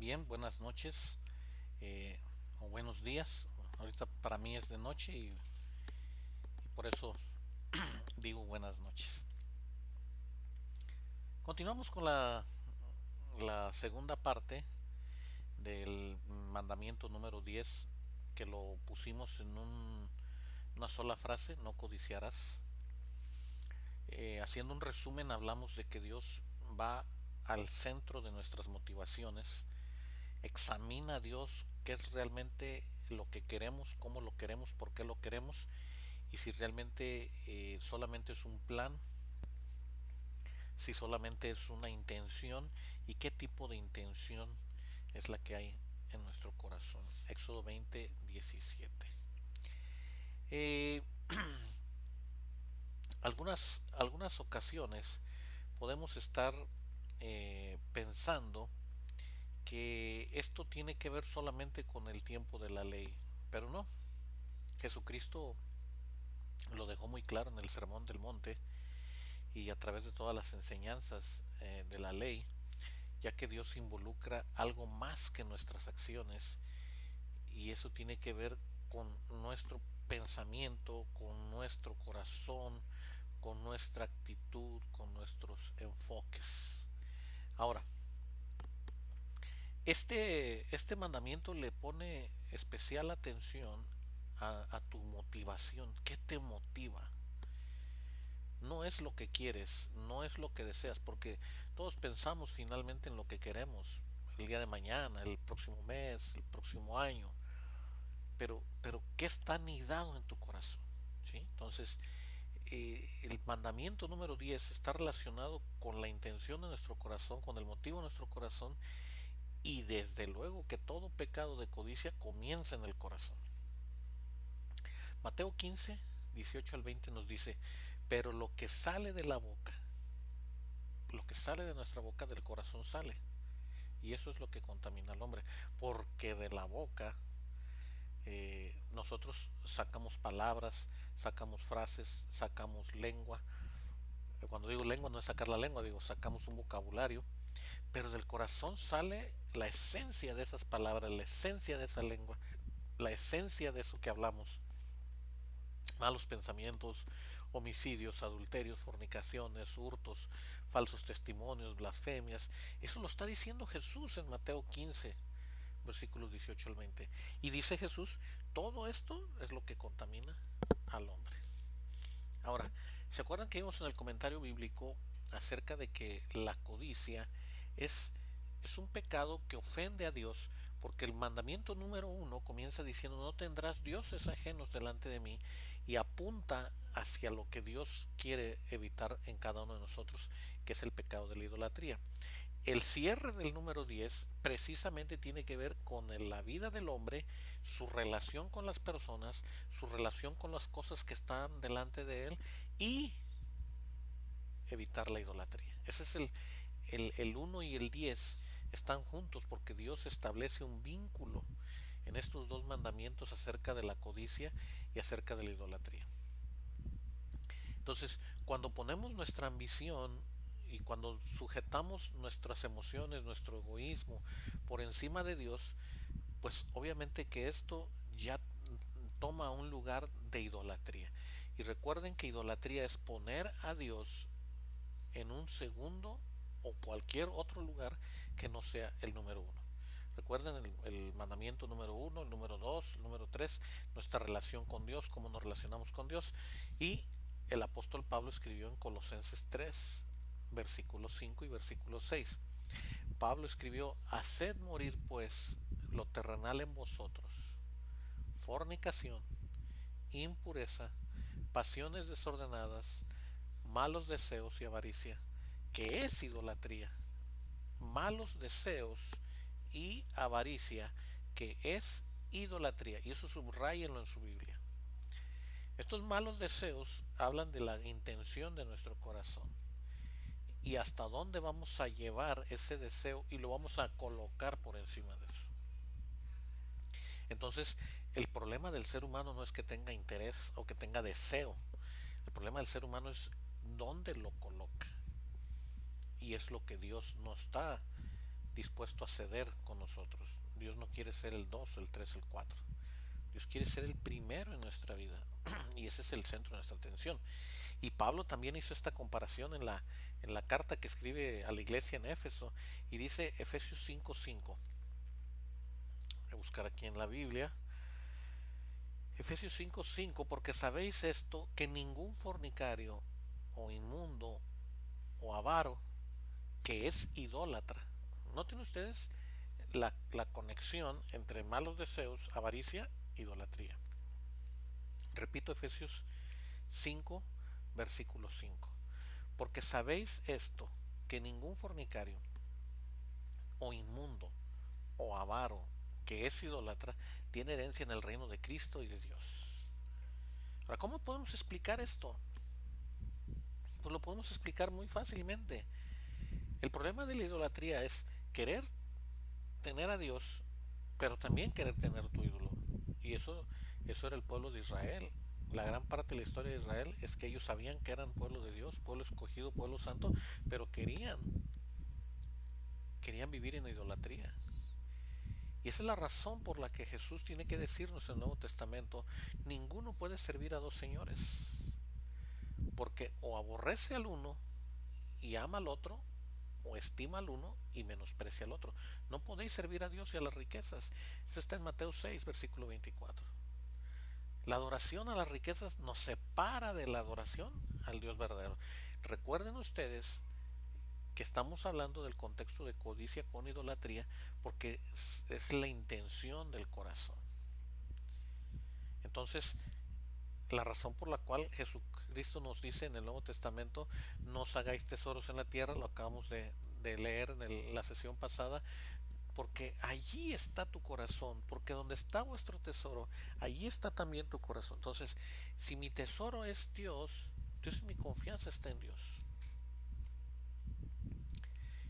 Bien, buenas noches o buenos días. Ahorita para mí es de noche y por eso digo buenas noches. Continuamos con la segunda parte del mandamiento número 10 que lo pusimos en una sola frase: no codiciarás. Haciendo un resumen, hablamos de que Dios va al centro de nuestras motivaciones. Examina a Dios qué es realmente lo que queremos, cómo lo queremos, por qué lo queremos, y si realmente solamente es un plan, si solamente es una intención, y qué tipo de intención es la que hay en nuestro corazón. Éxodo 20:17. Eh, algunas ocasiones podemos estar pensando que esto tiene que ver solamente con el tiempo de la ley, pero no. Jesucristo lo dejó muy claro en el Sermón del Monte y a través de todas las enseñanzas de la ley, ya que Dios involucra algo más que nuestras acciones, y eso tiene que ver con nuestro pensamiento, con nuestro corazón, con nuestra actitud, con nuestros enfoques. Ahora, este mandamiento le pone especial atención a tu motivación. ¿Qué te motiva? No es lo que quieres, no es lo que deseas, porque todos pensamos finalmente en lo que queremos, el día de mañana, el próximo mes, el próximo año, pero ¿qué está anidado en tu corazón? ¿Sí? Entonces, el mandamiento número 10 está relacionado con la intención de nuestro corazón, con el motivo de nuestro corazón, y desde luego que todo pecado de codicia comienza en el corazón. Mateo 15, 18 al 20 nos dice: pero lo que sale de la boca, lo que sale de nuestra boca, del corazón sale. Y eso es lo que contamina al hombre. Porque de la boca nosotros sacamos palabras, sacamos frases, sacamos lengua. Cuando digo lengua no es sacar la lengua, digo sacamos un vocabulario. Pero del corazón sale la esencia de esas palabras, la esencia de esa lengua, la esencia de eso que hablamos: malos pensamientos, homicidios, adulterios, fornicaciones, hurtos, falsos testimonios, blasfemias. Eso lo está diciendo Jesús en Mateo 15, versículos 18 al 20. Y dice Jesús: todo esto es lo que contamina al hombre. Ahora, ¿se acuerdan que vimos en el comentario bíblico acerca de que la codicia es, es un pecado que ofende a Dios? Porque el mandamiento número 1 comienza diciendo: no tendrás dioses ajenos delante de mí, y apunta hacia lo que Dios quiere evitar en cada uno de nosotros, que es el pecado de la idolatría. El cierre del número 10 precisamente tiene que ver con la vida del hombre, su relación con las personas, su relación con las cosas que están delante de él, y evitar la idolatría. Ese es el 1 y el 10 están juntos porque Dios establece un vínculo en estos dos mandamientos acerca de la codicia y acerca de la idolatría. Entonces, cuando ponemos nuestra ambición y cuando sujetamos nuestras emociones, nuestro egoísmo por encima de Dios, pues obviamente que esto ya toma un lugar de idolatría. Y recuerden que idolatría es poner a Dios en un segundo o cualquier otro lugar que no sea el número uno. Recuerden el mandamiento número 1, el número 2, el número 3, nuestra relación con Dios, cómo nos relacionamos con Dios. Y el apóstol Pablo escribió en Colosenses 3, versículos 5 y versículo 6. Pablo escribió: haced morir pues lo terrenal en vosotros: fornicación, impureza, pasiones desordenadas, malos deseos y avaricia, que es idolatría. Malos deseos y avaricia, que es idolatría. Y eso subrayenlo en su Biblia. Estos malos deseos hablan de la intención de nuestro corazón y hasta dónde vamos a llevar ese deseo, y lo vamos a colocar por encima de eso. Entonces, el problema del ser humano no es que tenga interés o que tenga deseo. El problema del ser humano es dónde lo coloca. Y es lo que Dios no está dispuesto a ceder con nosotros. Dios no quiere ser el 2, el 3, el 4. Dios quiere ser el primero en nuestra vida. Y ese es el centro de nuestra atención. Y Pablo también hizo esta comparación en la carta que escribe a la iglesia en Éfeso. Y dice Efesios 5:5. Voy a buscar aquí en la Biblia. Efesios 5:5, porque sabéis esto, que ningún fornicario o inmundo o avaro, que es idólatra. Noten ustedes la conexión entre malos deseos, avaricia, idolatría. Repito, Efesios 5, versículo 5. Porque sabéis esto, que ningún fornicario o inmundo o avaro, que es idólatra, tiene herencia en el reino de Cristo y de Dios. Ahora, ¿cómo podemos explicar esto? Pues lo podemos explicar muy fácilmente. El problema de la idolatría es querer tener a Dios, pero también querer tener tu ídolo. Y eso era el pueblo de Israel. La gran parte de la historia de Israel es que ellos sabían que eran pueblo de Dios, pueblo escogido, pueblo santo, pero querían vivir en idolatría. Y esa es la razón por la que Jesús tiene que decirnos en el Nuevo Testamento, ninguno puede servir a dos señores, porque o aborrece al uno y ama al otro, o estima al uno y menosprecia al otro. No podéis servir a Dios y a las riquezas. Eso está en Mateo 6, versículo 24. La adoración a las riquezas nos separa de la adoración al Dios verdadero. Recuerden ustedes que estamos hablando del contexto de codicia con idolatría porque es la intención del corazón. Entonces, la razón por la cual Jesucristo nos dice en el Nuevo Testamento, no os hagáis tesoros en la tierra, lo acabamos de leer en la sesión pasada, porque allí está tu corazón, porque donde está vuestro tesoro, allí está también tu corazón. Entonces, si mi tesoro es Dios, entonces mi confianza está en Dios.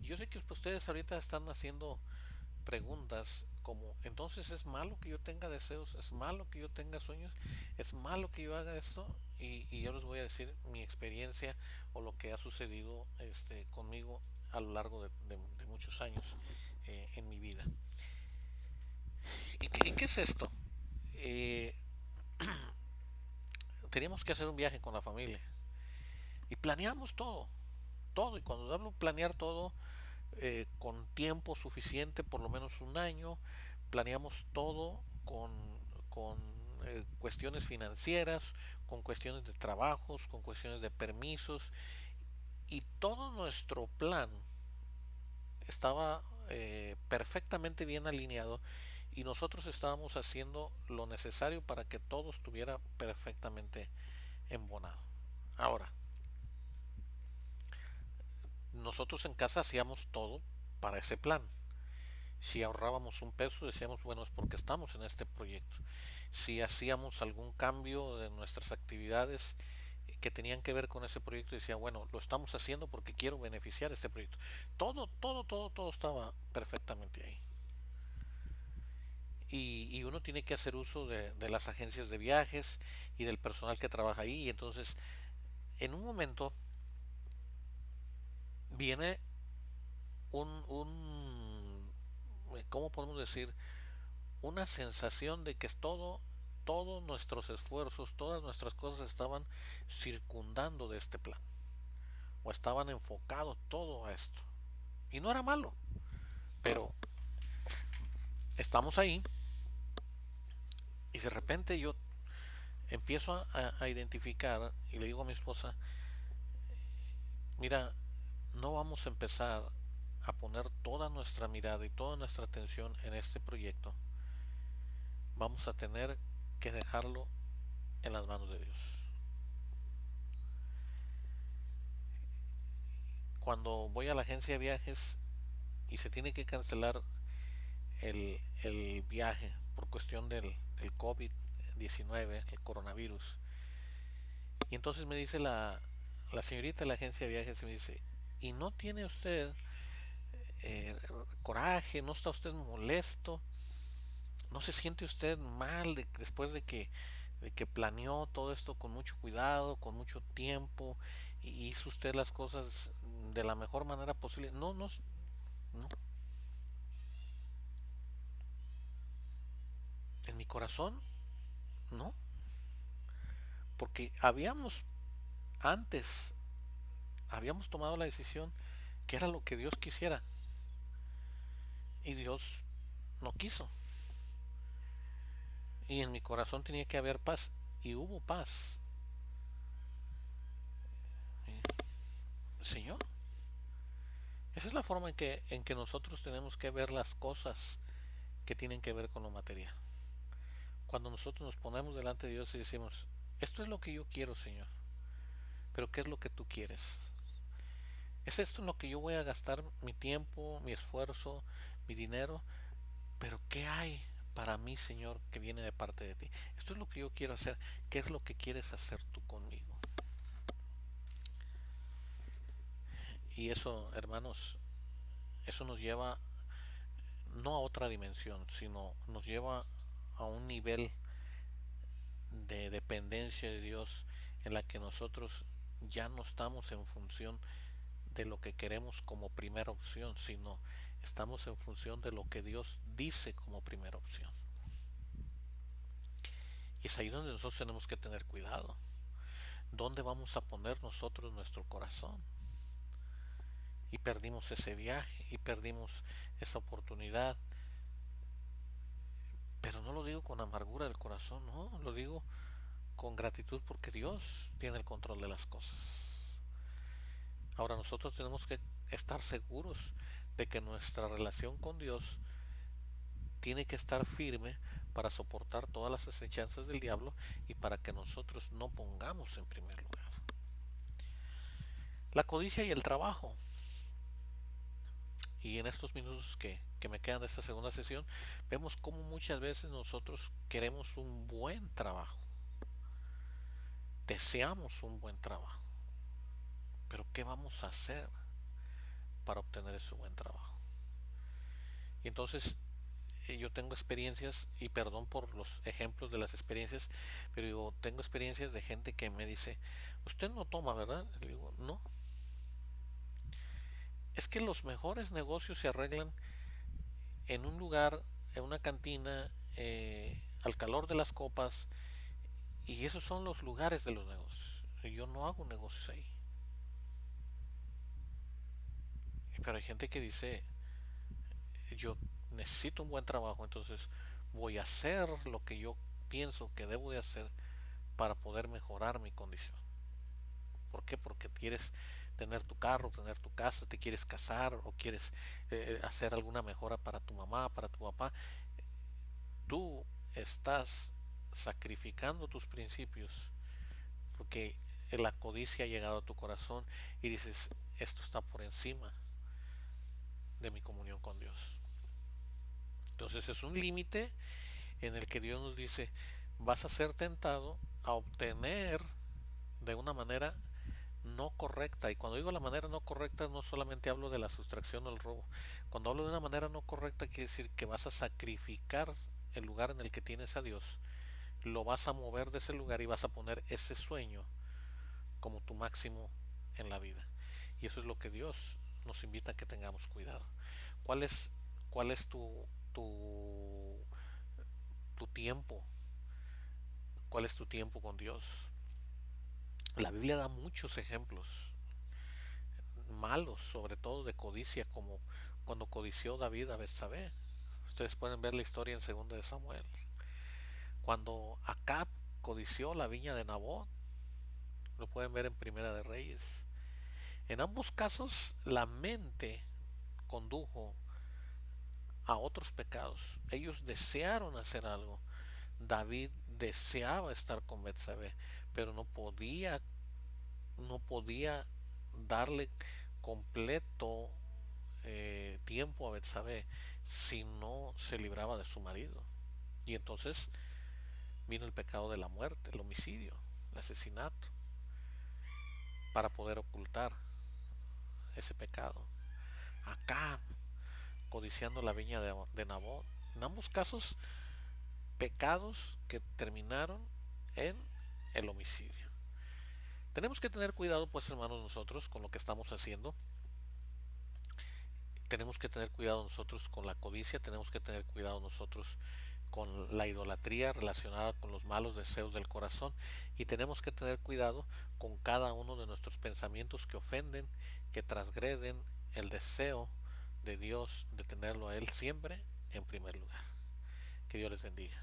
Y yo sé que ustedes ahorita están haciendo preguntas como, entonces es malo que yo tenga deseos, es malo que yo tenga sueños, es malo que yo haga esto, y yo les voy a decir mi experiencia o lo que ha sucedido conmigo a lo largo de muchos años en mi vida. ¿Y qué es esto? Eh, Teníamos que hacer un viaje con la familia y planeamos todo, todo, y cuando hablo planear todo, con tiempo suficiente, por lo menos un año, planeamos todo con cuestiones financieras, con cuestiones de trabajos, con cuestiones de permisos, y todo nuestro plan estaba perfectamente bien alineado y nosotros estábamos haciendo lo necesario para que todo estuviera perfectamente embonado. Ahora, nosotros en casa hacíamos todo para ese plan. Si ahorrábamos un peso, decíamos, bueno, es porque estamos en este proyecto. Si hacíamos algún cambio de nuestras actividades que tenían que ver con ese proyecto, decía, bueno, lo estamos haciendo porque quiero beneficiar este proyecto. Todo estaba perfectamente ahí. Y uno tiene que hacer uso de las agencias de viajes y del personal que trabaja ahí. Y entonces, en un momento, viene ¿cómo podemos decir? Una sensación de que es todos nuestros esfuerzos, todas nuestras cosas estaban circundando de este plan, o estaban enfocados todo a esto. Y no era malo, pero estamos ahí y de repente yo empiezo a identificar y le digo a mi esposa, mira, no vamos a empezar a poner toda nuestra mirada y toda nuestra atención en este proyecto. Vamos a tener que dejarlo en las manos de Dios. Cuando voy a la agencia de viajes y se tiene que cancelar el viaje por cuestión del COVID-19, el coronavirus, y entonces me dice la señorita de la agencia de viajes, me dice, ¿y no tiene usted eh, coraje? ¿No está usted molesto? ¿No se siente usted mal después de que planeó todo esto con mucho cuidado, con mucho tiempo, y hizo usted las cosas de la mejor manera posible? No, no, no. En mi corazón, no, porque antes, habíamos tomado la decisión que era lo que Dios quisiera y Dios no quiso. Y en mi corazón tenía que haber paz y hubo paz. Señor, esa es la forma en que nosotros tenemos que ver las cosas que tienen que ver con lo material. Cuando nosotros nos ponemos delante de Dios y decimos, esto es lo que yo quiero, Señor, pero ¿qué es lo que tú quieres? ¿Es esto en lo que yo voy a gastar mi tiempo, mi esfuerzo, mi dinero? Pero ¿qué hay para mí, Señor, que viene de parte de ti? Esto es lo que yo quiero hacer. ¿Qué es lo que quieres hacer tú conmigo? Y eso, hermanos, eso nos lleva no a otra dimensión, sino nos lleva a un nivel de dependencia de Dios en la que nosotros ya no estamos en función de lo que queremos como primera opción, sino estamos en función de lo que Dios dice como primera opción. Y es ahí donde nosotros tenemos que tener cuidado. ¿Dónde vamos a poner nosotros nuestro corazón? Y perdimos ese viaje y perdimos esa oportunidad. Pero no lo digo con amargura del corazón, no, lo digo con gratitud porque Dios tiene el control de las cosas. Ahora nosotros tenemos que estar seguros de que nuestra relación con Dios tiene que estar firme para soportar todas las acechanzas del diablo y para que nosotros no pongamos en primer lugar la codicia y el trabajo. Y en estos minutos que me quedan de esta segunda sesión, vemos cómo muchas veces nosotros queremos un buen trabajo, deseamos un buen trabajo, pero ¿qué vamos a hacer para obtener ese buen trabajo? Y entonces yo tengo experiencias, y perdón por los ejemplos de las experiencias, pero digo, tengo experiencias de gente que me dice, usted no toma, ¿verdad? Le digo, no, es que los mejores negocios se arreglan en un lugar, en una cantina, al calor de las copas, y esos son los lugares de los negocios. Yo no hago negocios ahí. Pero hay gente que dice, yo necesito un buen trabajo, entonces voy a hacer lo que yo pienso que debo de hacer para poder mejorar mi condición. ¿Por qué? Porque quieres tener tu carro, tener tu casa, te quieres casar o quieres hacer alguna mejora para tu mamá, para tu papá. Tú estás sacrificando tus principios porque la codicia ha llegado a tu corazón y dices, esto está por encima de mi comunión con Dios. Entonces es un límite en el que Dios nos dice, vas a ser tentado a obtener de una manera no correcta. Y cuando digo la manera no correcta, no solamente hablo de la sustracción o el robo. Cuando hablo de una manera no correcta, quiere decir que vas a sacrificar el lugar en el que tienes a Dios, lo vas a mover de ese lugar y vas a poner ese sueño como tu máximo en la vida. Y eso es lo que Dios nos invita a que tengamos cuidado. ¿Cuál es, cuál es tu tiempo? ¿Cuál es tu tiempo con Dios? La Biblia da muchos ejemplos malos, sobre todo de codicia, como cuando codició David a Betsabé. Ustedes pueden ver la historia en 2 de Samuel. Cuando Acab codició la viña de Nabot, lo pueden ver en Primera de Reyes. En ambos casos, la mente condujo a otros pecados. Ellos desearon hacer algo. David deseaba estar con Betsabé, pero no podía darle completo tiempo a Betsabé si no se libraba de su marido. Y entonces vino el pecado de la muerte, el homicidio, el asesinato, para poder ocultar ese pecado. Acá, codiciando la viña de Nabot. En ambos casos, pecados que terminaron en el homicidio. Tenemos que tener cuidado, pues, hermanos, nosotros con lo que estamos haciendo. Tenemos que tener cuidado nosotros con la codicia, tenemos que tener cuidado nosotros con la idolatría relacionada con los malos deseos del corazón, y tenemos que tener cuidado con cada uno de nuestros pensamientos que ofenden, que transgreden el deseo de Dios de tenerlo a Él siempre en primer lugar. Que Dios les bendiga.